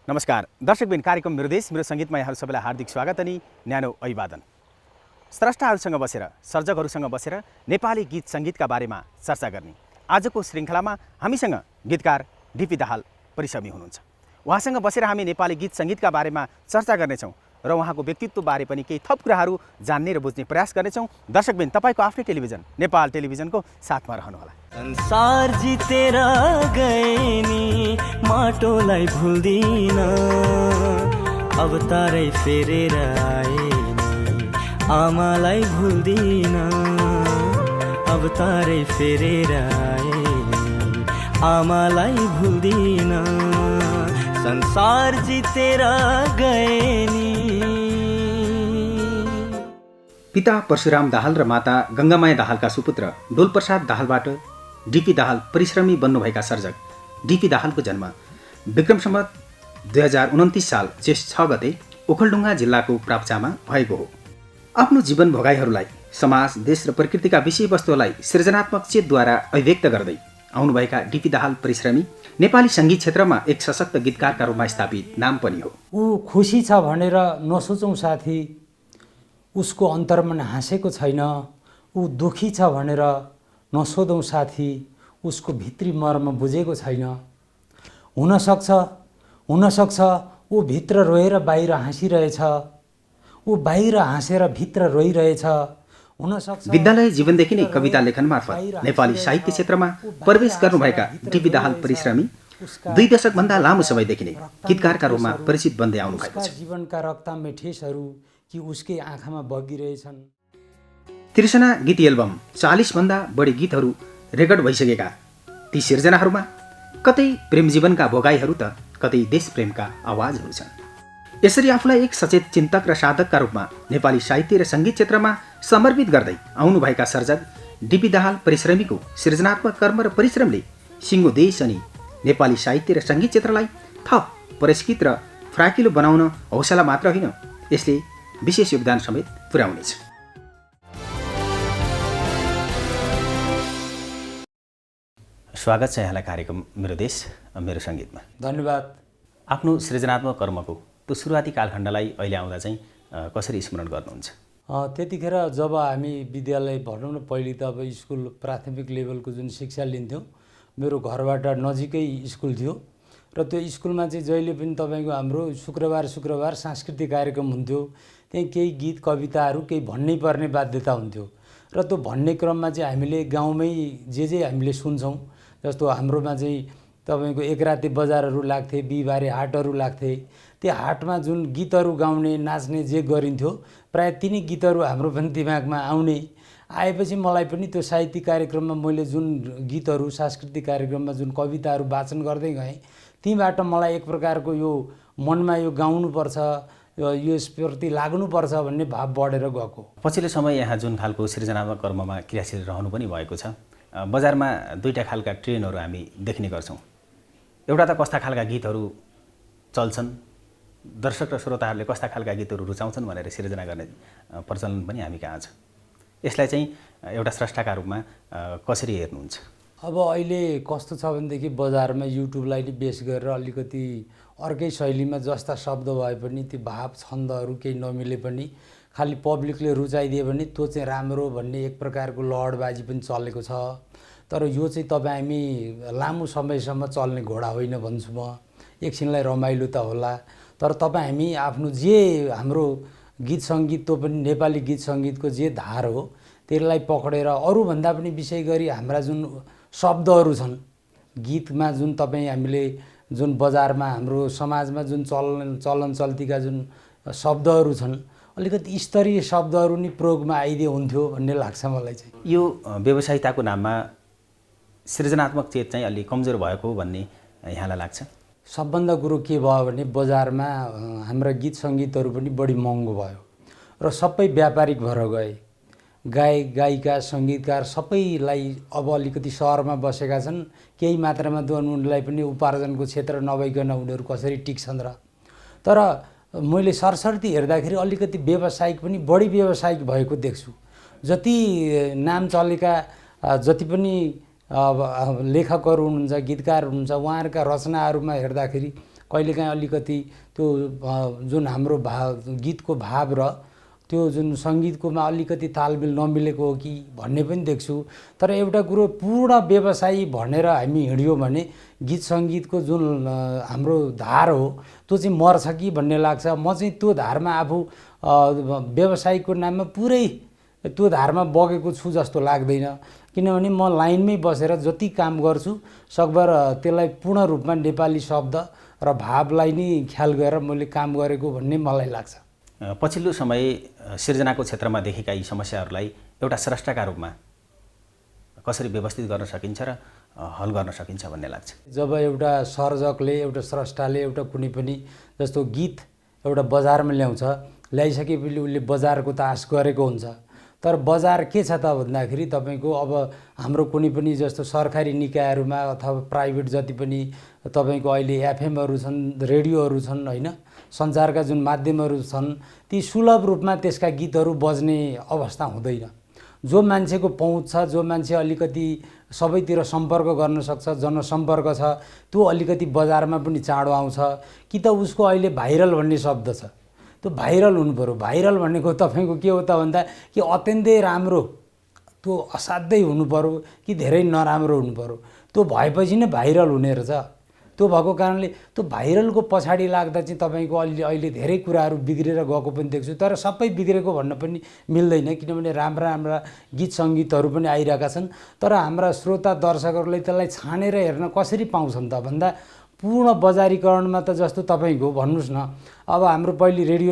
नमस्कार दर्शकबिन कार्यक्रम मेरो देश मेरो सङ्गीतमा यहाँहरू सबैलाई हार्दिक स्वागत अनि न्यानो अभिवादन। स्रष्टाहरूसँग बसेर सर्जकहरूसँग बसेर नेपाली गीत सङ्गीतका बारेमा चर्चा गर्ने आजको श्रृङ्खलामा हामीसँग गीतकार डिपी दाहाल परिश्रमी हुनुहुन्छ। उहाँसँग बसेर हामी नेपाली गीत सङ्गीतका बारेमा चर्चा गर्नेछौँ र उहाँको व्यक्तित्वबारे पनि केही थप कुराहरू जान्ने र बुझ्ने प्रयास गर्नेछौँ। दर्शकबिन तपाईँको आफ्नै टेलिभिजन नेपाल टेलिभिजनको साथमा रहनुहोला। संसार जितेर गए नि माटोलाई भुल्दिन, अवतारै फेरेर आए नि आमालाई भुल्दिन, अवतारै फेरेर आए नि आमालाई भुल्दिन, संसार जितेर गए नि। पिता परशुराम दाहाल र माता गङ्गामाया दाहालका सुपुत्र डोलप्रसाद दाहालबाट डिपी दाहाल परिश्रमी बन्नुभएका सर्जक डिपी दाहालको जन्म विक्रम सम्वत 2029 साल चेस 6 गते ओखलढुङ्गा जिल्लाको प्राप्चामा भएको हो। आफ्नो जीवन भोगाइहरूलाई समाज, देश र प्रकृतिका विषयवस्तुलाई सृजनात्मक चेतद्वारा अभिव्यक्त गर्दै आउनुभएका डिपी दाहाल परिश्रमी नेपाली सङ्गीत क्षेत्रमा एक सशक्त गीतकारका रूपमा स्थापित नाम पनि हो। ऊ खुसी छ भनेर नसोचौँ साथी, उसको अन्तर्मन हाँसेको छैन। ऊ दुखी छ भनेर नसोधौँ साथी, उसको भित्री मर्म बुझेको छैन। हुनसक्छ ऊ भित्र रोएर बाहिर हाँसिरहेछ, ऊ बाहिर हाँसेर भित्र रोइरहेछ। हुनसक्छ विद्यालय जीवनदेखि नै कविता लेखन मार्फत नेपाली साहित्य क्षेत्रमा प्रवेश गर्नुभएका डिपी दाहाल परिश्रमी 2 दशकभन्दा लामो समयदेखि नै गीतकारका रूपमा परिचित बन्दै आउनु भएको छ। जीवनका रक्तमे ठेसहरू कि उसकै आँखामा बगिरहेछन्। त्रिशना गीत एल्बम 40भन्दा बढी गीतहरू रेकर्ड भइसकेका ती सिर्जनाहरूमा कतै प्रेम जीवनका भोगाईहरू त कतै देश प्रेमका आवाजहरू छन्। यसरी आफूलाई एक सचेत चिन्तक र साधकका रूपमा नेपाली साहित्य र सङ्गीत क्षेत्रमा समर्पित गर्दै आउनुभएका सर्जक डिपी दाहाल परिश्रमीको सृजनात्मक कर्म र परिश्रमले सिङ्गो देश अनि नेपाली साहित्य र सङ्गीत क्षेत्रलाई थप पुरस्कृत र फराकिलो बनाउन हौसला मात्र होइन, यसले विशेष योगदान समेत पुर्याउनेछ। स्वागत छ यहाँलाई कार्यक्रम मेरो देश मेरो सङ्गीतमा। धन्यवाद। आफ्नो सृजनात्मक कर्मको त्यो सुरुवाती कालखण्डलाई अहिले आउँदा चाहिँ कसरी स्मरण गर्नुहुन्छ? त्यतिखेर जब हामी विद्यालय भनौँ न, पहिले त अब स्कुल प्राथमिक लेभलको जुन शिक्षा लिन्थ्यौँ, मेरो घरबाट नजिकै स्कुल थियो र त्यो स्कुलमा चाहिँ जहिले पनि तपाईँको हाम्रो शुक्रबार सांस्कृतिक कार्यक्रम हुन्थ्यो। त्यही केही गीत कविताहरू केही भन्नै पर्ने बाध्यता हुन्थ्यो र त्यो भन्ने क्रममा चाहिँ हामीले गाउँमै जे हामीले सुन्छौँ, जस्तो हाम्रोमा चाहिँ तपाईँको एकराते बजारहरू लाग्थे, बिहिबारे हाटहरू लाग्थे। त्यो हाटमा जुन गीतहरू गाउने नाच्ने जे गरिन्थ्यो प्रायः तिनी गीतहरू हाम्रो पनि दिमागमा आएपछि मलाई पनि त्यो साहित्यिक कार्यक्रममा मैले जुन गीतहरू सांस्कृतिक कार्यक्रममा जुन कविताहरू वाचन गर्दै गएँ, तीबाट मलाई एक प्रकारको यो मनमा यो गाउनुपर्छ, यो यसप्रति लाग्नुपर्छ भन्ने भाव बढेर गएको। पछिल्लो समय यहाँ जुन खालको सृजनात्मक कर्ममा क्रियाशील रहनु पनि भएको छ, बजारमा दुईटा खालका ट्रेनहरू हामी देख्ने गर्छौँ। एउटा त कस्ता खालका गीतहरू चल्छन्, दर्शक र श्रोताहरूले कस्ता खालका गीतहरू रुचाउँछन् भनेर सिर्जना गर्ने प्रचलन पनि हामी कहाँ छ। यसलाई चाहिँ एउटा स्रष्टाका रूपमा कसरी हेर्नुहुन्छ? अब अहिले कस्तो छ भनेदेखि बजारमा युट्युबलाई नै बेस गरेर अलिकति अर्कै शैलीमा जस्ता शब्द भए पनि त्यो भाव छन्दहरू केही नमिले पनि खालि पब्लिकले रुचाइदिए भने त्यो चाहिँ राम्रो भन्ने एक प्रकारको लहरबाजी पनि चलेको छ। तर यो चाहिँ तपाईँ हामी लामो समयसम्म चल्ने घोडा होइन भन्छु म। एकछिनलाई रमाइलो त होला, तर तपाईँ हामी आफ्नो जे हाम्रो गीत सङ्गीत त्यो पनि नेपाली गीत सङ्गीतको जे धार हो त्यसलाई पक्रेर अरूभन्दा पनि विशेष गरी हाम्रा जुन शब्दहरू छन् गीतमा, जुन तपाईँ हामीले जुन बजारमा हाम्रो समाजमा जुन चलन चल्तीका जुन शब्दहरू छन्, अलिकति स्तरीय शब्दहरू नि प्रयोगमा आइदिए हुन्थ्यो भन्ने लाग्छ मलाई चाहिँ। यो व्यवसायिकताको नाममा सृजनात्मक चेत चाहिँ अलि कमजोर भएको भन्ने यहाँलाई लाग्छ? सबभन्दा कुरो के भयो भने बजारमा हाम्रा गीत सङ्गीतहरू पनि बढी महँगो भयो र सबै व्यापारिक भएर गए। गायक गायिका सङ्गीतकार सबैलाई अब अलिकति सहरमा बसेका छन्, केही मात्रामा त उनीहरूलाई पनि उपार्जनको क्षेत्र नभइकन उनीहरू कसरी टिक्छन् र। तर मैले सरसर्ती हेर्दाखेरि अलिकति व्यावसायिक पनि बढी व्यावसायिक भएको देख्छु। जति नाम चलेका जति पनि लेखकहरू हुनुहुन्छ, गीतकार हुनुहुन्छ, उहाँहरूका रचनाहरूमा हेर्दाखेरि कहिलेकाहीँ अलिकति त्यो जुन हाम्रो गीतको भाव र त्यो जुन सङ्गीतकोमा अलिकति तालमेल नमिलेको हो कि भन्ने पनि देख्छु। तर एउटा कुरो पूर्ण व्यवसायी भनेर हामी हिँड्यौँ भने गीत सङ्गीतको जुन हाम्रो धार हो त्यो चाहिँ मर्छ कि भन्ने लाग्छ। म चाहिँ त्यो धारमा आफू व्यवसायको नाममा पुरै त्यो धारमा बगेको छु जस्तो लाग्दैन। किनभने म लाइनमै बसेर जति काम गर्छु सकभर त्यसलाई पूर्ण रूपमा नेपाली शब्द र भावलाई नै ख्याल गरेर मैले काम गरेको भन्ने मलाई लाग्छ। पछिल्लो समय सिर्जनाको क्षेत्रमा देखेका यी समस्याहरूलाई एउटा स्रष्टाका रूपमा कसरी व्यवस्थित गर्न सकिन्छ र हल गर्न सकिन्छ भन्ने लाग्छ? जब एउटा सर्जकले एउटा स्रष्टाले एउटा कुनै पनि जस्तो गीत एउटा बजारमा ल्याइसकेपछि उसले बजारको त आश गरेको हुन्छ। तर बजार के छ त भन्दाखेरि तपाईँको अब हाम्रो कुनै पनि जस्तो सरकारी निकायहरूमा अथवा प्राइभेट जति पनि तपाईँको अहिले एफएमहरू छन्, रेडियोहरू छन्, होइन, सञ्चारका जुन माध्यमहरू छन्, ती सुलभ रूपमा त्यसका गीतहरू बज्ने अवस्था हुँदैन। जो मान्छेको पहुँच छ, जो मान्छे अलिकति सबैतिर सम्पर्क गर्न सक्छ, जनसम्पर्क छ, त्यो अलिकति बजारमा पनि चाँडो आउँछ। कि त उसको अहिले भाइरल भन्ने शब्द छ, त्यो भाइरल हुनु पऱ्यो। भाइरल भनेको तपाईँको के हो त भन्दा कि अत्यन्तै राम्रो, त्यो असाध्यै हुनु पऱ्यो कि धेरै नराम्रो हुनु पऱ्यो, त्यो भएपछि नै भाइरल हुने रहेछ। त्यो भएको कारणले त्यो भाइरलको पछाडि लाग्दा चाहिँ तपाईँको अहिले धेरै कुराहरू बिग्रेर गएको पनि देख्छु। तर सबै बिग्रेको भन्न पनि मिल्दैन, किनभने राम्रा राम्रा गीत सङ्गीतहरू पनि आइरहेका छन्। तर हाम्रा श्रोता दर्शकहरूले त्यसलाई छानेर हेर्न कसरी पाउँछन् त भन्दा पूर्ण बजारीकरणमा त जस्तो तपाईँको भन्नुहोस् न, अब हाम्रो पहिले रेडियो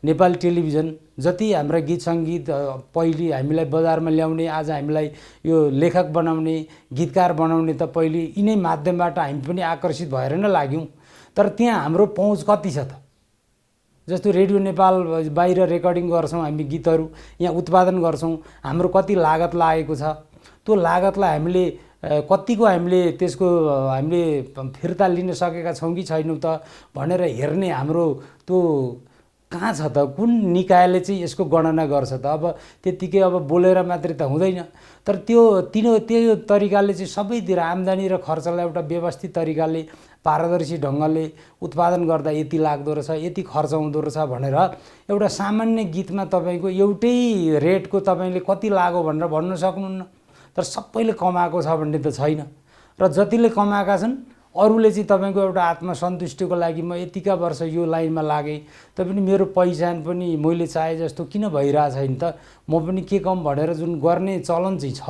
नेपाल टेलिभिजन जति हाम्रा गीत सङ्गीत पहिले हामीलाई बजारमा ल्याउने, आज हामीलाई यो लेखक बनाउने, गीतकार बनाउने त पहिले यिनै माध्यमबाट हामी पनि आकर्षित भएर नै लाग्यौँ। तर त्यहाँ हाम्रो पहुँच कति छ त? जस्तो रेडियो नेपाल बाहिर रेकर्डिङ गर्छौँ हामी गीतहरू, यहाँ उत्पादन गर्छौँ, हाम्रो कति लागत लागेको छ, त्यो लागतलाई हामीले कतिको हामीले त्यसको हामीले फिर्ता लिन सकेका छौँ कि छैनौँ त भनेर हेर्ने हाम्रो त्यो कहाँ छ त? कुन निकायले चाहिँ यसको गणना गर्छ त? अब त्यत्तिकै अब बोलेर मात्रै त हुँदैन। तर त्यो तरिकाले चाहिँ सबैतिर आम्दानी र खर्चलाई एउटा व्यवस्थित तरिकाले पारदर्शी ढङ्गले उत्पादन गर्दा यति लाग्दो रहेछ, यति खर्च हुँदो रहेछ भनेर एउटा सामान्य गीतमा तपाईँको एउटै रेटको तपाईँले कति लाग्यो भनेर भन्न सक्नुहुन्न। तर सबैले कमाएको छ भन्ने त छैन। र जतिले कमाएका छन् अरूले चाहिँ तपाईँको एउटा आत्मसन्तुष्टिको लागि म यतिका वर्ष यो लाइनमा लागेँ तैपनि मेरो पहिचान पनि मैले चाहे जस्तो किन भइरहेको छैन त, म पनि के कम भनेर जुन गर्ने चलन चाहिँ छ।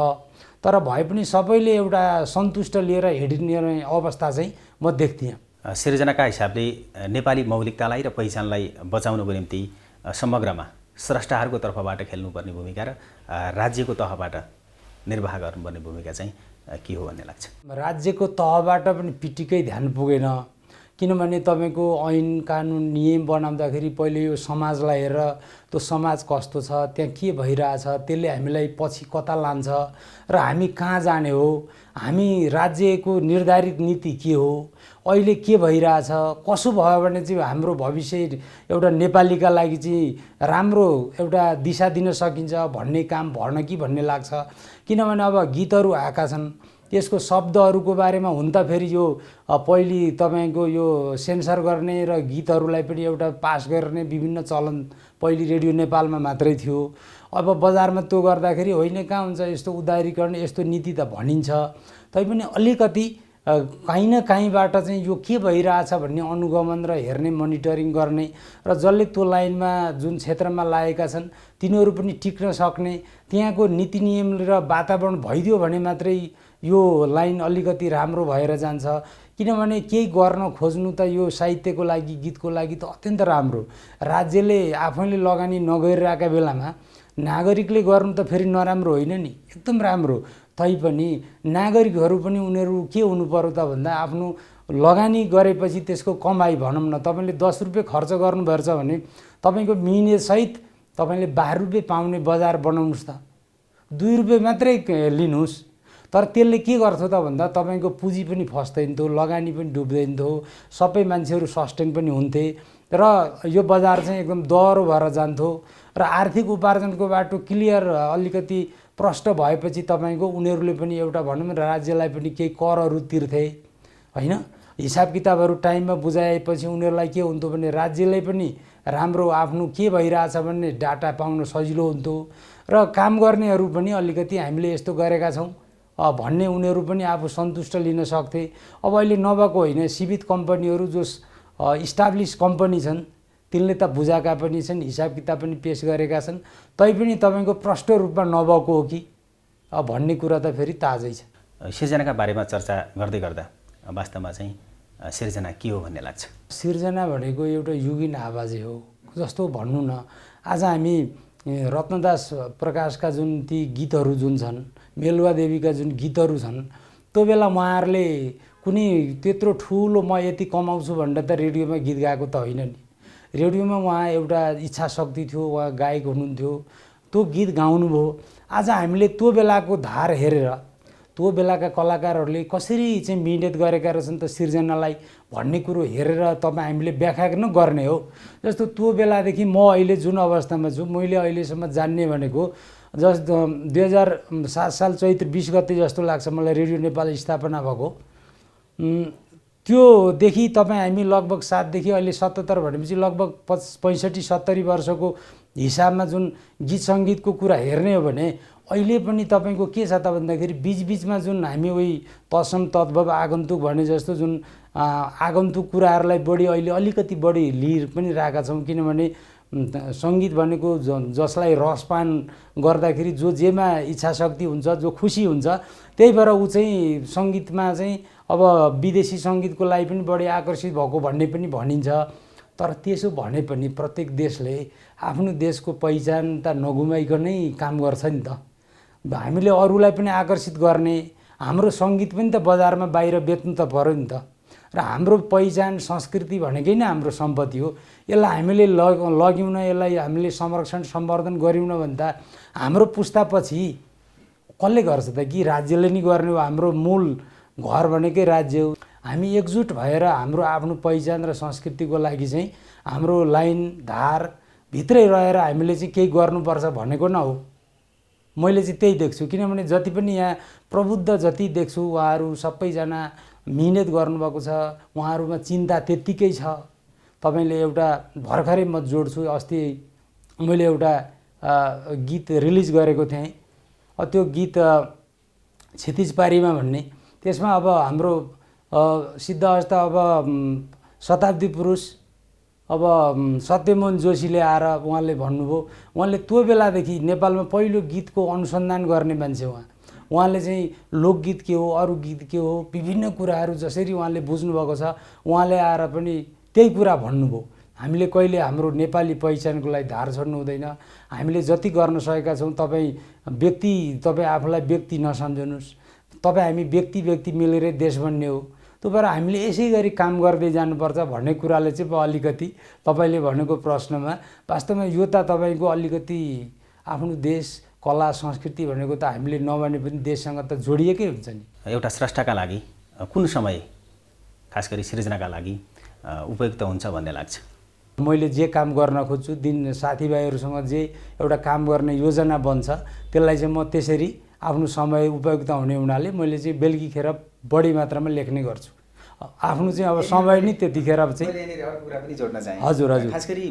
तर भए पनि सबैले एउटा सन्तुष्ट लिएर हिँड्ने अवस्था चाहिँ म देख्थेँ। सिर्जनाका हिसाबले नेपाली मौलिकतालाई र पहिचानलाई बचाउनको निम्ति समग्रमा स्रष्टाहरूको तर्फबाट खेल्नुपर्ने भूमिका र राज्यको तहबाट निर्वाह गर्नुपर्ने भूमिका चाहिँ के हो भन्ने लाग्छ? राज्यको तहबाट पनि पिटिकै ध्यान पुगेन। किनभने तपाईँको ऐन कानुन नियम बनाउँदाखेरि पहिले यो समाजलाई हेरेर त्यो समाज कस्तो छ, त्यहाँ के भइरहेछ, त्यसले हामीलाई पछि कता लान्छ र हामी कहाँ जाने हो, हामी राज्यको निर्धारित नीति के हो, अहिले के भइरहेछ, कसो भयो भने चाहिँ हाम्रो भविष्य एउटा नेपालीका लागि चाहिँ राम्रो एउटा दिशा दिन सकिन्छ भन्ने काम भर्न कि भन्ने लाग्छ। किनभने अब गीतहरू आएका छन्, त्यसको शब्दहरूको बारेमा हुन त फेरि यो पहिले तपाईँको यो सेन्सर गर्ने र गीतहरूलाई पनि एउटा पास गर्ने विभिन्न चलन पहिले रेडियो नेपालमा मात्रै थियो। अब बजारमा त्यो गर्दाखेरि होइन कहाँ हुन्छ, यस्तो उदारीकरण यस्तो नीति त भनिन्छ, तैपनि अलिकति काहीँ न काहीँबाट चाहिँ यो के भइरहेछ भन्ने अनुगमन र हेर्ने, मोनिटरिङ गर्ने र जसले त्यो लाइनमा जुन क्षेत्रमा लागेका छन् तिनीहरू पनि टिक्न सक्ने, त्यहाँको नीति नियम र वातावरण भइदियो भने मात्रै यो लाइन अलिकति राम्रो भएर जान्छ। किनभने केही गर्न खोज्नु त यो साहित्यको लागि, गीतको लागि त अत्यन्त राम्रो। राज्यले आफैले लगानी नगरिरहेका बेलामा नागरिकले गर्नु त फेरि नराम्रो होइन नि, एकदम राम्रो। तैपनि नागरिकहरू पनि उनीहरू के हुनु पर्यो त भन्दा आफ्नो लगानी गरेपछि त्यसको कमाइ भनौँ न, तपाईँले 10 रुपियाँ खर्च गर्नुभएछ भने तपाईँको मिहिनेतसहित तपाईँले 12 रुपियाँ पाउने बजार बनाउनुहोस् त, 2 रुपियाँ मात्रै लिनुहोस्। तर त्यसले के गर्थ्यो त भन्दा तपाईँको पुँजी पनि फस्दैन थियो, लगानी पनि डुब्दैन थियो, सबै मान्छेहरू सस्टेन पनि हुन्थे र यो बजार चाहिँ एकदम दह्रो भएर जान्थ्यो र आर्थिक उपार्जनको बाटो क्लियर अलिकति प्रष्ट भएपछि तपाईँको उनीहरूले पनि एउटा भनौँ न राज्यलाई पनि केही करहरू तिर्थे, होइन। हिसाब किताबहरू टाइममा बुझाएपछि उनीहरूलाई के हुन्थ्यो भने राज्यलाई पनि राम्रो आफ्नो के भइरहेछ भन्ने डाटा पाउन सजिलो हुन्थ्यो र काम गर्नेहरू पनि अलिकति हामीले यस्तो गरेका छौँ भन्ने उनीहरू पनि आफू सन्तुष्ट लिन सक्थे। अब अहिले नभएको होइन, सीमित कम्पनीहरू जो इस्टाब्लिस कम्पनी छन् तिनले त बुझाएका पनि छन्, हिसाब किताब पनि पेस गरेका छन्, तैपनि तपाईँको प्रष्ट रूपमा नभएको हो कि भन्ने कुरा त फेरि ताजै छ। सिर्जनाका बारेमा चर्चा गर्दै गर्दा वास्तवमा चाहिँ सिर्जना के हो भन्ने लाग्छ? सिर्जना भनेको एउटा युगीन आवाजै हो जस्तो भन्नु न। आज हामी रत्नदास प्रकाशका जुन ती गीतहरू जुन छन्, मेलुवा देवीका जुन गीतहरू छन्, त्यो बेला उहाँहरूले कुनै त्यत्रो ठुलो म यति कमाउँछु भनेर त रेडियोमा गीत गाएको त होइन नि। रेडियोमा उहाँ एउटा इच्छा शक्ति थियो, उहाँ गायक हुनुहुन्थ्यो, त्यो गीत गाउनुभयो। आज हामीले त्यो बेलाको धार हेरेर त्यो बेलाका कलाकारहरूले कसरी चाहिँ मिहिनेत गरेका रहेछन् त सिर्जनालाई भन्ने कुरो हेरेर तपाईँ हामीले व्याख्या गर्ने हो। जस्तो त्यो बेलादेखि म अहिले जुन अवस्थामा छु, मैले अहिलेसम्म जान्ने भनेको जस्तो 2007 साल चैत्र 20 गते जस्तो लाग्छ मलाई रेडियो नेपाल स्थापना भएको। त्योदेखि तपाईँ हामी लगभग 7 देखि अहिले 77 भनेपछि लगभग 65-70 वर्षको हिसाबमा जुन गीत सङ्गीतको कुरा हेर्ने हो भने अहिले पनि तपाईँको के छ त भन्दाखेरि बिचबिचमा जुन हामी उही तत्सम तद्भव आगन्तुक भने जस्तो जुन आगन्तुक कुराहरूलाई बढी अहिले अलिकति बढी लिइ पनि रहेका छौँ। किनभने सङ्गीत भनेको जसलाई रसपान गर्दाखेरि जो जेमा इच्छा शक्ति हुन्छ, जो खुसी हुन्छ, त्यही भएर ऊ चाहिँ सङ्गीतमा चाहिँ अब विदेशी सङ्गीतको लागि पनि बढी आकर्षित भएको भन्ने पनि भनिन्छ। तर त्यसो भने पनि प्रत्येक देशले आफ्नो देशको पहिचान त नगुमाइकनै काम गर्छ नि त। हामीले अरूलाई पनि आकर्षित गर्ने, हाम्रो सङ्गीत पनि त बजारमा बाहिर बेच्नु त पर्यो नि त। र हाम्रो पहिचान संस्कृति भनेकै नै हाम्रो सम्पत्ति हो। यसलाई हामीले लग्यौँ न, यसलाई हामीले संरक्षण सम्वर्धन गऱ्यौँ न भने त हाम्रो पुस्तापछि कसले गर्छ त कि राज्यले नै गर्ने हो। हाम्रो मूल घर भनेकै राज्य हो। हामी एकजुट भएर हाम्रो आफ्नो पहिचान र संस्कृतिको लागि चाहिँ हाम्रो लाइन धार भित्रै रहेर हामीले चाहिँ केही गर्नुपर्छ भनेको न हो। मैले चाहिँ त्यही देख्छु। किनभने जति पनि यहाँ प्रबुद्ध जति देख्छु उहाँहरू सबैजना मिहिनेत गर्नुभएको छ, उहाँहरूमा चिन्ता त्यत्तिकै छ। तपाईँले एउटा भर्खरै म जोड्छु, अस्ति मैले एउटा गीत रिलिज गरेको थिएँ। त्यो गीत क्षितिज पारीमा भन्ने, त्यसमा अब हाम्रो सिद्धहस्त अब शताब्दी पुरुष अब सत्यमोहन जोशीले आएर उहाँले भन्नुभयो, उहाँले त्यो बेलादेखि नेपालमा पहिलो गीतको अनुसन्धान गर्ने मान्छे उहाँले चाहिँ लोकगीत के हो, अरू गीत के हो, विभिन्न कुराहरू जसरी उहाँले बुझ्नुभएको छ, उहाँले आएर पनि त्यही कुरा भन्नुभयो। हामीले कहिले हाम्रो नेपाली पहिचानको लागि धार छोड्नु हुँदैन। हामीले जति गर्न सकेका छौँ, तपाईँ आफूलाई व्यक्ति नसम्झनुहोस्। तपाईँ हामी व्यक्ति मिलेर देश बन्ने हो। त्यो भएर हामीले यसै गरी काम गर्दै जानुपर्छ भन्ने कुराले चाहिँ अलिकति तपाईँले भनेको प्रश्नमा वास्तवमा यो त तपाईँको अलिकति आफ्नो देश कला संस्कृति भनेको त हामीले नभने पनि देशसँग त जोडिएकै हुन्छ नि। एउटा स्रष्टाका लागि कुन समय खास गरी सिर्जनाका लागि उपयुक्त हुन्छ भन्ने लाग्छ? मैले जे काम गर्न खोज्छु, दिन साथीभाइहरूसँग जे एउटा काम गर्ने योजना बन्छ, त्यसलाई चाहिँ म त्यसरी आफ्नो समय उपयुक्त हुने हुनाले मैले चाहिँ बेलुकीखेर बढी मात्रामा लेख्ने गर्छु। आफ्नो चाहिँ अब समय नै त्यतिखेर चाहिँ कुरा पनि जोड्न चाहे। हजुर हजुर। खास गरी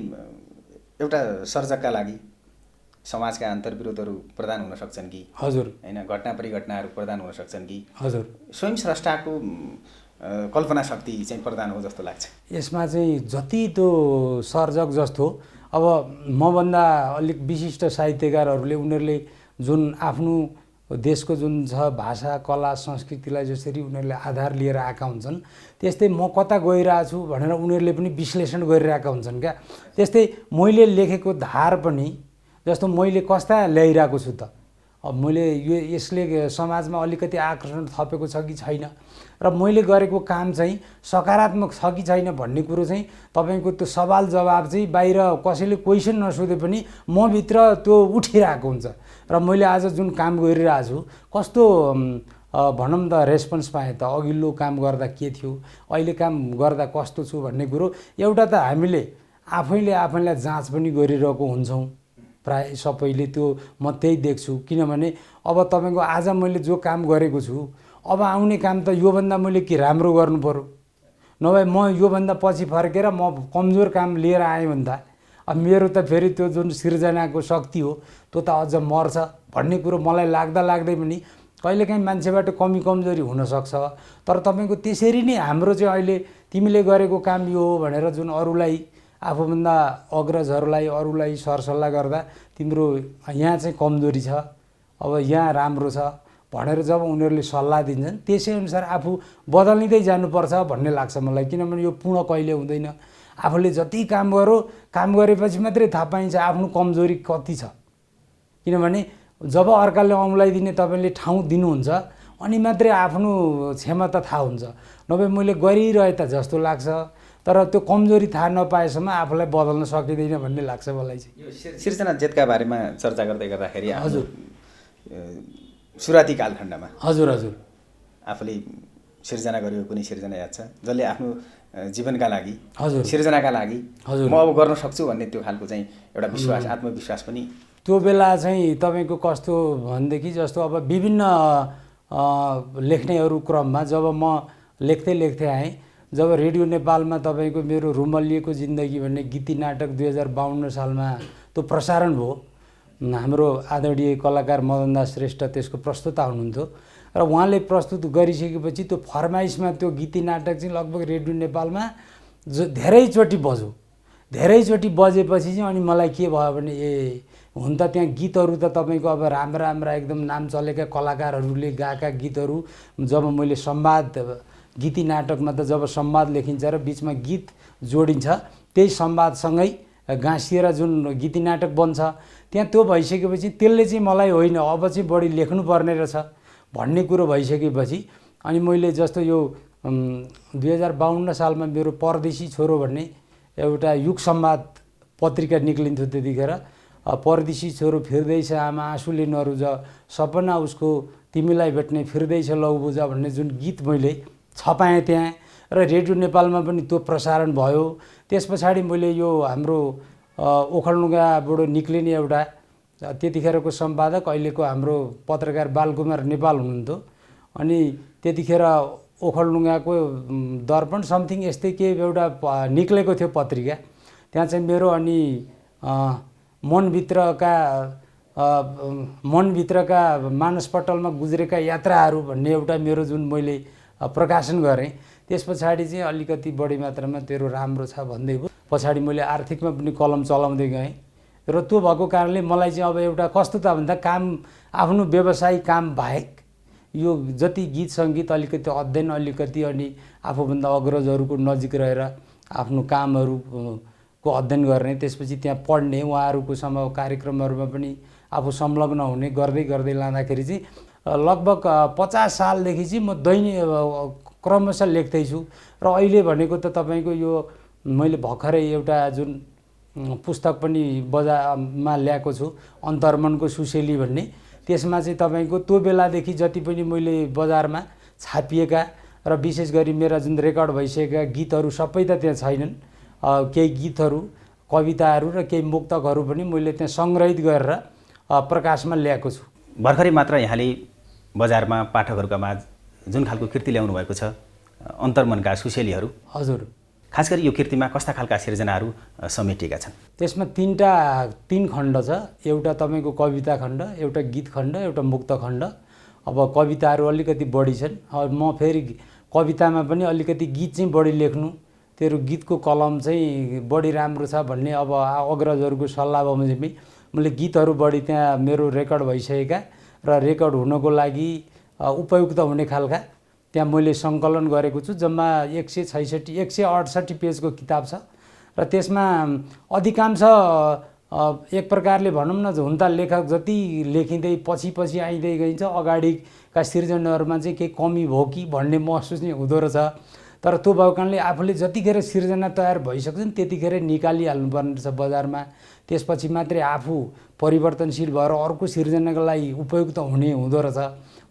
एउटा सर्जकका लागि समाजका अन्तर्विरोधहरू प्रदान हुन सक्छन् कि हजुर, हैन, घटना परिघटनाहरू प्रदान हुन सक्छन् कि हजुर, स्वयं स्रष्टाको कल्पना शक्ति चाहिँ प्रदान हो जस्तो लाग्छ? यसमा चाहिँ जति त्यो सर्जक जस्तो अब मभन्दा अलिक विशिष्ट साहित्यकारहरूले उनीहरूले जुन आफ्नो देशको जुन छ भाषा कला संस्कृतिलाई जसरी उनीहरूले आधार लिएर आएका हुन्छन्, त्यस्तै म कता गइरहेछु भनेर उनीहरूले पनि विश्लेषण गरिरहेका हुन्छन् क्या। त्यस्तै मैले लेखेको धार पनि जस्तो मैले कस्ता ल्याइरहेको छु त, अब मैले यसले समाजमा अलिकति आकर्षण थपेको छ कि छैन, र मैले गरेको काम चाहिँ सकारात्मक छ कि छैन भन्ने कुरो चाहिँ तपाईँको त्यो सवाल जवाब चाहिँ बाहिर कसैले क्वेसन नसोधे पनि म भित्र त्यो उठिरहेको हुन्छ। र मैले आज जुन काम गरिरहेको छु कस्तो भनौँ त रेस्पोन्स पाएँ त, अघिल्लो काम गर्दा के थियो, अहिले काम गर्दा कस्तो छु भन्ने कुरो एउटा त हामीले आफैलाई जाँच पनि गरिरहेको हुन्छौँ प्राय सबैले। त्यो म त्यही देख्छु। किनभने अब तपाईँको आज मैले जो काम गरेको छु, अब आउने काम त योभन्दा मैले के राम्रो गर्नु पर्यो। नभए म योभन्दा पछि फर्केर म कमजोर काम लिएर आएँ भने त अब मेरो त फेरि त्यो जुन सिर्जनाको शक्ति हो त्यो त अझ मर्छ भन्ने कुरो मलाई लाग्दै पनि कहिलेकाहीँ मान्छेबाट कमी कमजोरी हुनसक्छ। तर तपाईँको त्यसरी नै हाम्रो चाहिँ अहिले तिमीले गरेको काम यो हो भनेर जुन अरूलाई आफूभन्दा अग्रजहरूलाई सरसल्लाह गर्दा तिम्रो यहाँ चाहिँ कमजोरी छ, अब यहाँ राम्रो छ भनेर जब उनीहरूले सल्लाह दिन्छन् त्यसै अनुसार आफू बदलिँदै जानुपर्छ भन्ने लाग्छ मलाई। किनभने यो पूर्ण कहिले हुँदैन। आफूले जति काम गरेपछि मात्रै थाहा पाइन्छ आफ्नो कमजोरी कति छ। किनभने जब अर्काले औँलाइदिने तपाईँले ठाउँ दिनुहुन्छ अनि मात्रै आफ्नो क्षमता थाहा हुन्छ। नभए मैले गरिरहे त जस्तो लाग्छ, तर त्यो कमजोरी थाहा नपाएसम्म आफूलाई बदल्न सकिँदैन भन्ने लाग्छ मलाई चाहिँ। यो सिर्जना जेठका बारेमा चर्चा गर्दाखेरि हजुर सुरुवाती कालखण्डमा हजुर आफूले सिर्जना गरेको कुनै सिर्जना याद छ जसले आफ्नो जीवनका लागि हजुर सिर्जनाका लागि म अब गर्न सक्छु भन्ने त्यो खालको चाहिँ एउटा विश्वास आत्मविश्वास पनि? त्यो बेला चाहिँ तपाईँको कस्तो भनेदेखि जस्तो अब विभिन्न लेख्नेहरू क्रममा जब म लेख्दै आएँ, जब रेडियो नेपालमा तपाईँको मेरो रुमलिएको जिन्दगी भन्ने गीती नाटक 2052 सालमा त्यो प्रसारण भयो। हाम्रो आदरणीय कलाकार मदनदास श्रेष्ठ त्यसको प्रस्तुता हुनुहुन्थ्यो र उहाँले प्रस्तुत गरिसकेपछि त्यो फरमाइसमा त्यो गीती नाटक चाहिँ लगभग रेडियो नेपालमा धेरैचोटि बजेपछि चाहिँ अनि मलाई के भयो भने हुन त त्यहाँ गीतहरू त तपाईँको अब राम्रा एकदम नाम चलेका कलाकारहरूले गाएका गीतहरू जब मैले संवाद गीती नाटकमा त जब संवाद लेखिन्छ र बिचमा गीत जोडिन्छ त्यही संवादसँगै गाँसिएर जुन गीती नाटक बन्छ त्यहाँ त्यो भइसकेपछि त्यसले चाहिँ मलाई होइन अब चाहिँ बढी लेख्नुपर्ने रहेछ भन्ने कुरो भइसकेपछि अनि मैले जस्तो यो 2052 सालमा मेरो परदेशी छोरो भन्ने एउटा युग संवाद पत्रिका निक्लिन्थ्यो त्यतिखेर। परदेशी छोरो फिर्दैछ आमा आँसुले नरुज, सपना उसको तिमीलाई भेट्ने फिर्दैछ लौ बुझा भन्ने जुन गीत मैले छपाएँ त्यहाँ र रेडियो नेपालमा पनि त्यो प्रसारण भयो। त्यस पछाडि मैले यो हाम्रो ओखलढुङ्गाबाट निक्लिने एउटा त्यतिखेरको सम्पादक अहिलेको हाम्रो पत्रकार बालकुमार नेपाल हुनुहुन्थ्यो। अनि त्यतिखेर ओखलढुङ्गाको दर्पण समथिङ यस्तै के एउटा निक्लेको थियो पत्रिका। त्यहाँ चाहिँ मेरो अनि मनभित्रका मानसपटलमा गुज्रेका यात्राहरू भन्ने एउटा मेरो जुन मैले प्रकाशन गरेँ, त्यस पछाडि चाहिँ अलिकति बढी मात्रामा तेरो राम्रो छ भन्दै भयो। पछाडि मैले आर्थिकमा पनि कलम चलाउँदै गएँ र त्यो भएको कारणले मलाई चाहिँ अब एउटा कस्तो त भन्दा काम आफ्नो व्यवसायिक काम बाहेक यो जति गीत सङ्गीत अलिकति अध्ययन अलिकति अनि आफूभन्दा अग्रजहरूको नजिक रहेर आफ्नो कामहरूको अध्ययन गर्ने, त्यसपछि त्यहाँ पढ्ने, उहाँहरूको कार्यक्रमहरूमा पनि आफू संलग्न हुने गर्दै लाँदाखेरि चाहिँ लगभग 50 सालदेखि चाहिँ म दैनिक क्रमशः लेख्दैछु। र अहिले भनेको त तपाईँको यो मैले भर्खरै एउटा जुन पुस्तक पनि बजारमा ल्याएको छु अन्तर्मनको सुसेली भन्ने, त्यसमा चाहिँ तपाईँको त्यो बेलादेखि जति पनि मैले बजारमा छापिएका र विशेष गरी मेरा जुन रेकर्ड भइसकेका गीतहरू सबै त त्यहाँ छैनन्। केही गीतहरू, कविताहरू र केही मुक्तकहरू पनि मैले त्यहाँ सङ्ग्रहित गरेर प्रकाशमा ल्याएको छु। भर्खरै मात्र यहाँले बजारमा पाठकहरूका माझ जुन खालको कृति ल्याउनु भएको छ अन्तर्मनका सुसेलीहरू, हजुर, खास गरी यो कृतिमा कस्ता खालका सिर्जनाहरू समेटिएका छन्? त्यसमा तीन खण्ड छ। एउटा तपाईँको कविता खण्ड, एउटा गीत खण्ड, एउटा मुक्त खण्ड। अब कविताहरू अलिकति बढी छन्। म फेरि कवितामा पनि अलिकति गीत चाहिँ बढी लेख्नु, तेरो गीतको कलम चाहिँ बढी राम्रो छ भन्ने अब अग्रजहरूको सल्लाह बमोजिमी मैले गीतहरू बढी त्यहाँ मेरो रेकर्ड भइसकेका र रेकर्ड हुनको लागि उपयुक्त हुने खालका त्यहाँ मैले सङ्कलन गरेको छु। जम्मा 168 पेजको किताब छ र त्यसमा अधिकांश एक प्रकारले भनौँ न, हुन त लेखक जति लेखिँदै पछि आइँदै गइन्छ अगाडिका सिर्जनाहरूमा चाहिँ केही कमी भयो कि भन्ने महसुस नै हुँदो रहेछ। तर त्यो भएको कारणले आफूले जतिखेर सिर्जना तयार भइसक्छन् त्यतिखेर निकालिहाल्नुपर्ने रहेछ बजारमा। त्यसपछि मात्रै आफू परिवर्तनशील भएर अर्को सिर्जनाको लागि उपयुक्त हुँदो रहेछ।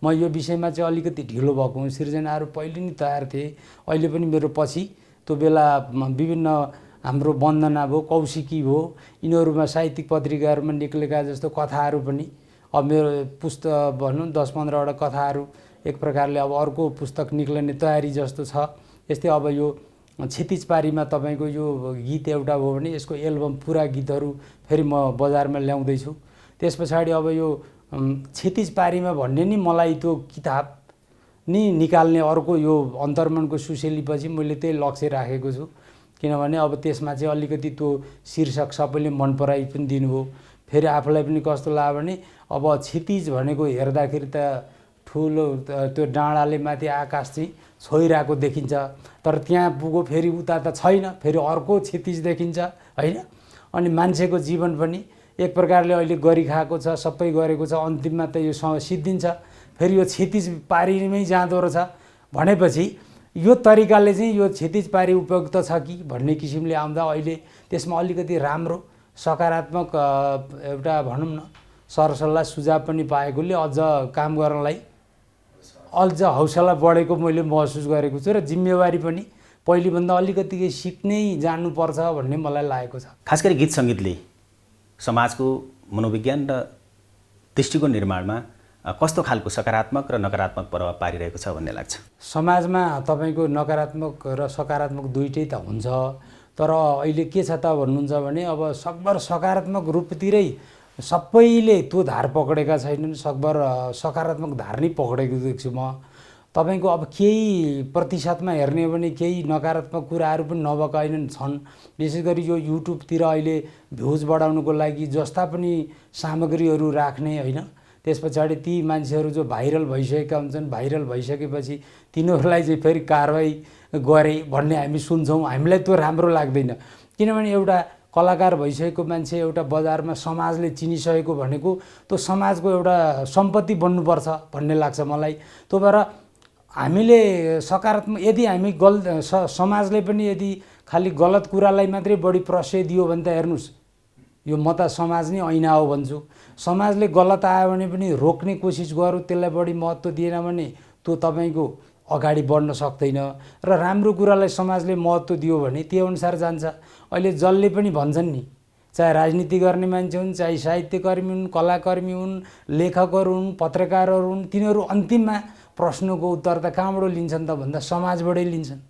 म यो विषयमा चाहिँ अलिकति ढिलो भएको हुँ। सिर्जनाहरू पहिले नै तयार थिए, अहिले पनि मेरो पछि त्यो बेला विभिन्न हाम्रो वन्दना भयो, कौशिकी भयो, यिनीहरूमा साहित्यिक पत्रिकाहरूमा निक्लेका जस्तो कथाहरू पनि अब मेरो पुस्तक भनौँ 10-15 वटा कथाहरू एक प्रकारले अब अर्को पुस्तक निक्लने तयारी जस्तो छ। यस्तै अब यो क्षितिज पारीमा तपाईँको यो गीत एउटा हो भने यसको एल्बम पुरा गीतहरू फेरि म बजारमा ल्याउँदैछु। त्यस पछाडि अब यो क्षितिज पारीमा भन्ने नि मलाई त्यो किताब नि निकाल्ने अर्को यो अन्तर्मनको सुसेलीपछि मैले त्यही लक्ष्य राखेको छु। किनभने अब त्यसमा चाहिँ अलिकति त्यो शीर्षक सबैले मन पराइ पनि दिनुभयो। फेरि आफूलाई पनि कस्तो लाग्यो भने अब क्षितिज भनेको हेर्दाखेरि त ठुलो त्यो डाँडाले माथि आकाश चाहिँ छोइरहेको देखिन्छ, तर त्यहाँ पुगो फेरि उता त छैन, फेरि अर्को क्षितिज देखिन्छ होइन। अनि मान्छेको जीवन पनि एक प्रकारले अहिले गरिखाएको छ, सबै गरेको छ, अन्तिममा त यो सिद्धिन्छ, फेरि यो क्षितिज पारीमै जाँदो रहेछ भनेपछि यो तरिकाले चाहिँ यो क्षितिज पारी उपयुक्त छ कि भन्ने किसिमले आउँदा अहिले त्यसमा अलिकति राम्रो सकारात्मक एउटा भनौँ न सरसल्लाह सुझाव पनि पाएकोले अझ काम गर्नलाई अझ हौसला बढेको मैले महसुस गरेको छु र जिम्मेवारी पनि पहिलेभन्दा अलिकति सिक्नै जानुपर्छ भन्ने मलाई लागेको छ। खास गरी गीत सङ्गीतले समाजको मनोविज्ञान र दृष्टिकोण निर्माणमा कस्तो खालको सकारात्मक र नकारात्मक प्रभाव पारिरहेको छ भन्ने लाग्छ? समाजमा तपाईँको नकारात्मक र सकारात्मक दुइटै त हुन्छ, तर अहिले के छ त भन्नुहुन्छ भने अब सकभर सकारात्मक रूपतिरै सबैले त्यो धार पक्रेका छैनन्, सकभर सकारात्मक धार नै पक्रेको देख्छु म। तपाईँको अब केही प्रतिशतमा हेर्ने हो भने केही नकारात्मक कुराहरू पनि नभएका होइनन् छन्। विशेष गरी यो युट्युबतिर अहिले भ्युज बढाउनुको लागि जस्ता पनि सामग्रीहरू राख्ने होइन, त्यस पछाडि ती मान्छेहरू जो भाइरल भइसकेका हुन्छन्, भाइरल भइसकेपछि तिनीहरूलाई चाहिँ फेरि कारवाही गरे भन्ने हामी सुन्छौँ। हामीलाई त्यो राम्रो लाग्दैन, किनभने एउटा कलाकार भइसकेको मान्छे एउटा बजारमा समाजले चिनिसकेको भनेको त्यो समाजको एउटा सम्पत्ति बन्नुपर्छ भन्ने लाग्छ मलाई। त्यो भएर हामीले सकारात्मक यदि हामी समाजले पनि यदि खालि गलत कुरालाई मात्रै बढी प्रश्रय दियो भने त हेर्नुहोस्, यो म त समाज नै ऐना हो भन्छु। समाजले गलत आयो भने पनि रोक्ने कोसिस गरौँ, त्यसलाई बढी महत्त्व दिएन भने त्यो तपाईँको अगाडि बढ्न सक्दैन। र राम्रो कुरालाई समाजले महत्त्व दियो भने त्यो अनुसार जान्छ। अहिले जसले पनि भन्छन् नि, चाहे राजनीति गर्ने मान्छे हुन्, चाहे साहित्यकर्मी हुन्, कलाकर्मी हुन्, लेखकहरू हुन्, पत्रकारहरू हुन्, तिनीहरू अन्तिममा प्रश्नको उत्तर त कहाँबाट लिन्छन् त भन्दा समाजबाटै लिन्छन्।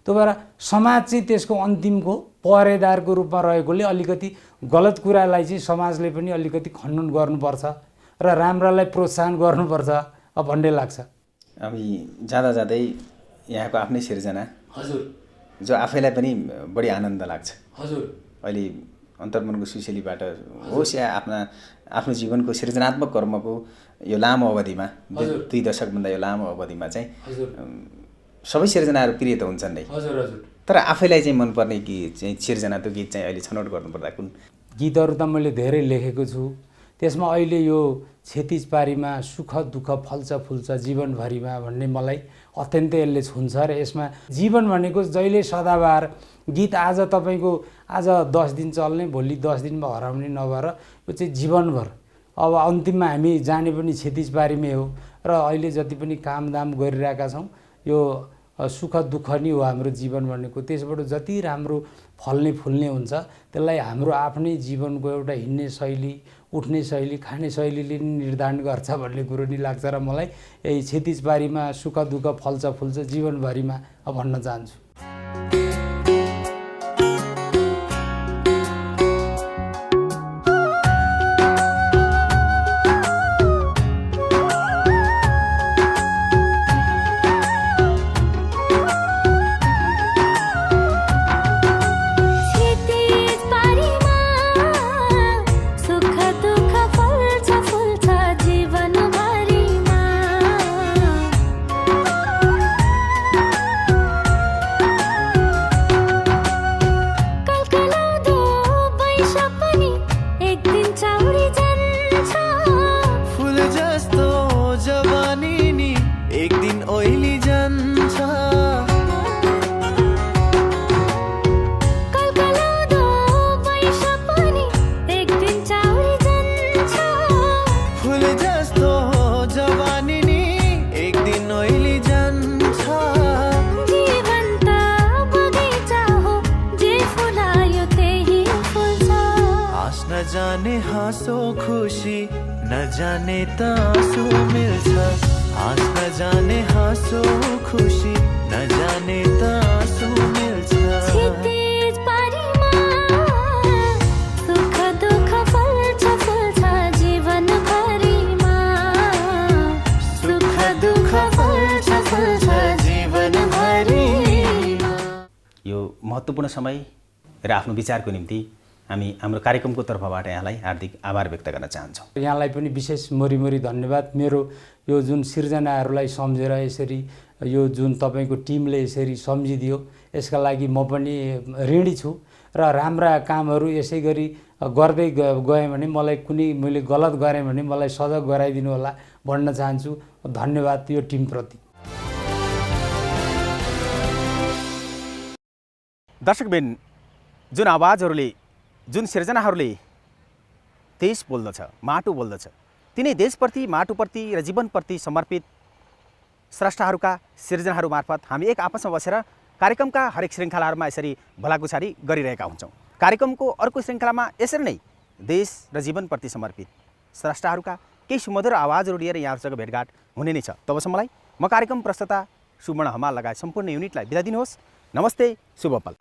त्यो भएर समाज चाहिँ त्यसको अन्तिमको पहरेदारको रूपमा रहेकोले अलिकति गलत कुरालाई चाहिँ समाजले पनि अलिकति खण्डन गर्नुपर्छ र राम्रालाई प्रोत्साहन गर्नुपर्छ भन्ने लाग्छ। हामी जाँदा जाँदै यहाँको आफ्नै सिर्जना हजुर जो आफैलाई पनि बढी आनन्द लाग्छ। हजुर अहिले अन्तर्मनको सुसेलीबाट होस् या आफ्नो जीवनको सृजनात्मक कर्मको यो लामो अवधिमा 2 दशकभन्दा यो लामो अवधिमा चाहिँ सबै सिर्जनाहरू प्रिय त हुन्छन् नै, हजुर हजुर, तर आफैलाई चाहिँ मनपर्ने गीत चाहिँ सिर्जना त्यो गीत चाहिँ अहिले छनौट गर्नुपर्दा कुन? गीतहरू त मैले धेरै लेखेको छु। त्यसमा अहिले यो क्षितिज पारीमा सुख दुःख फल्छ फुल्छ जीवनभरिमा भन्ने मलाई अत्यन्तै यसले छुन्छ र यसमा जीवन भनेको जहिले सदाबहार गीत आज तपाईँको आज 10 दिन चल्ने भोलि 10 दिनमा हराउने नभएर यो चाहिँ जीवनभर अब अन्तिममा हामी जाने पनि क्षितिज पारीमै हो र अहिले जति पनि कामदाम गरिरहेका छौँ यो सुख दुःख नै हो हाम्रो जीवन भनेको। त्यसबाट जति राम्रो फल्ने फुल्ने हुन्छ त्यसलाई हाम्रो आफ्नै जीवनको एउटा हिँड्ने शैली, उठ्ने शैली, खाने शैलीले निर्धारण गर्छ भन्ने कुरो नि लाग्छ र मलाई यही क्षितिज पारीमा सुख दुःख फल्छ फुल्छ जीवनभरिमा भन्न चाहन्छु। जाने हाँसो खुसी न जाने त आँसु मिल्छ, हाँस न जाने हाँसो खुसी न जाने त आँसु मिल्छ। महत्त्वपूर्ण समय र आफ्नो विचारको निम्ति हामी हाम्रो कार्यक्रमको तर्फबाट यहाँलाई हार्दिक आभार व्यक्त गर्न चाहन्छौँ। यहाँलाई पनि विशेष मरिमरि धन्यवाद। मेरो यो जुन सिर्जनाहरूलाई सम्झेर यसरी यो जुन तपाईँको टिमले यसरी सम्झिदियो यसका लागि म पनि ऋणी छु र राम्रा कामहरू यसै गरी गर्दै गएँ भने मैले गलत गरेँ भने मलाई सजग गराइदिनु होला भन्न चाहन्छु। धन्यवाद यो टिमप्रति। दर्शकबिन, जुन आवाजहरूले जुन सिर्जनाहरूले देश बोल्दछ, माटो बोल्दछ, तिनै देशप्रति, माटोप्रति र जीवनप्रति समर्पित स्रष्टाहरूका सिर्जनाहरू मार्फत हामी एक आपसमा बसेर कार्यक्रमका हरेक श्रृङ्खलाहरूमा यसरी भलाकुसारी गरिरहेका हुन्छौँ। कार्यक्रमको अर्को श्रृङ्खलामा यसरी नै देश र जीवनप्रति समर्पित स्रष्टाहरूका केही सुमधुर आवाजहरू लिएर यहाँहरूसँग भेटघाट हुने नै छ। तबसम्मलाई म कार्यक्रम प्रस्तुता सुवर्ण हमाल लगायत सम्पूर्ण युनिटलाई बिदा दिनुहोस्। नमस्ते, शुभ पल।